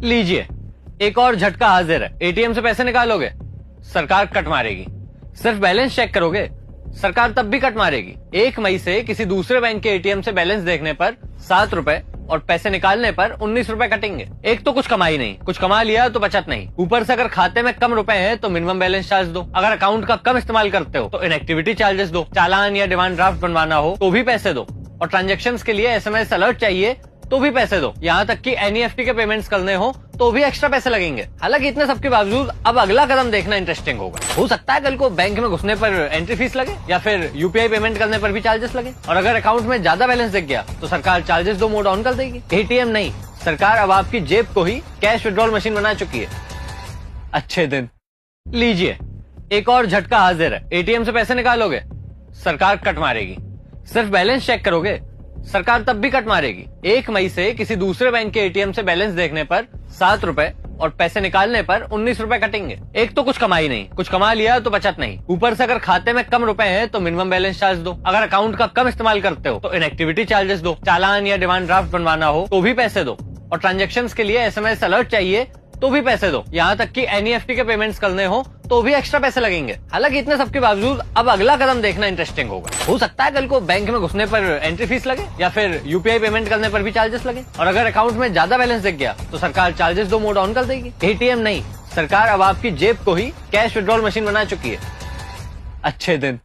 लीजिए, एक और झटका हाजिर है। एटीएम से पैसे निकालोगे, सरकार कट मारेगी। सिर्फ बैलेंस चेक करोगे, सरकार तब भी कट मारेगी। 1 मई से किसी दूसरे बैंक के एटीएम से बैलेंस देखने पर 7 रुपए और पैसे निकालने पर 19 रुपए कटेंगे। एक तो कुछ कमाई नहीं, कुछ कमा लिया तो बचत नहीं, ऊपर से अगर खाते में कम रुपए हैं तो मिनिमम बैलेंस चार्ज दो। अगर अकाउंट का कम इस्तेमाल करते हो तो इनएक्टिविटी चार्जेस दो। चालान या डिमांड ड्राफ्ट बनवाना हो तो भी पैसे दो, और ट्रांजेक्शंस के लिए एसएमएस अलर्ट चाहिए तो भी पैसे दो। यहाँ तक कि एनईएफटी के पेमेंट्स करने हो तो भी एक्स्ट्रा पैसे लगेंगे। हालांकि इतने सबके बावजूद अब अगला कदम देखना इंटरेस्टिंग होगा। हो सकता है कल को बैंक में घुसने पर एंट्री फीस लगे, या फिर यूपीआई पेमेंट करने पर भी चार्जेस लगे। और अगर अकाउंट में ज्यादा बैलेंस दिख गया तो सरकार चार्जेस 2 मोड ऑन कर देगी। एटीएम नहीं, सरकार अब आपकी जेब को ही कैश विड्रॉल मशीन बना चुकी है। अच्छे दिन। लीजिए, एक और झटका हाजिर है। एटीएम से पैसे निकालोगे, सरकार कट मारेगी। सिर्फ बैलेंस चेक करोगे, सरकार तब भी कट मारेगी। 1 मई से किसी दूसरे बैंक के एटीएम से बैलेंस देखने पर 7 रुपए और पैसे निकालने पर 19 रुपए कटेंगे। एक तो कुछ कमाई नहीं, कुछ कमा लिया तो बचत नहीं, ऊपर से अगर खाते में कम रुपए हैं तो मिनिमम बैलेंस चार्ज दो। अगर अकाउंट का कम इस्तेमाल करते हो तो इनएक्टिविटी चार्जेस दो। चालान या डिमांड ड्राफ्ट बनवाना हो तो भी पैसे दो, और ट्रांजेक्शंस के लिए एसएमएस अलर्ट चाहिए तो भी पैसे दो। यहाँ तक कि एनईएफटी के पेमेंट्स करने हो तो भी एक्स्ट्रा पैसे लगेंगे। हालांकि इतने सबके बावजूद अब अगला कदम देखना इंटरेस्टिंग होगा। हो सकता है कल को बैंक में घुसने पर एंट्री फीस लगे, या फिर यूपीआई पेमेंट करने पर भी चार्जेस लगे। और अगर अकाउंट में ज्यादा बैलेंस दिख गया तो सरकार चार्जेस 2 मोड ऑन कर देगी। एटीएम नहीं, सरकार अब आपकी जेब को ही कैश विड्रॉल मशीन बना चुकी है। अच्छे दिन।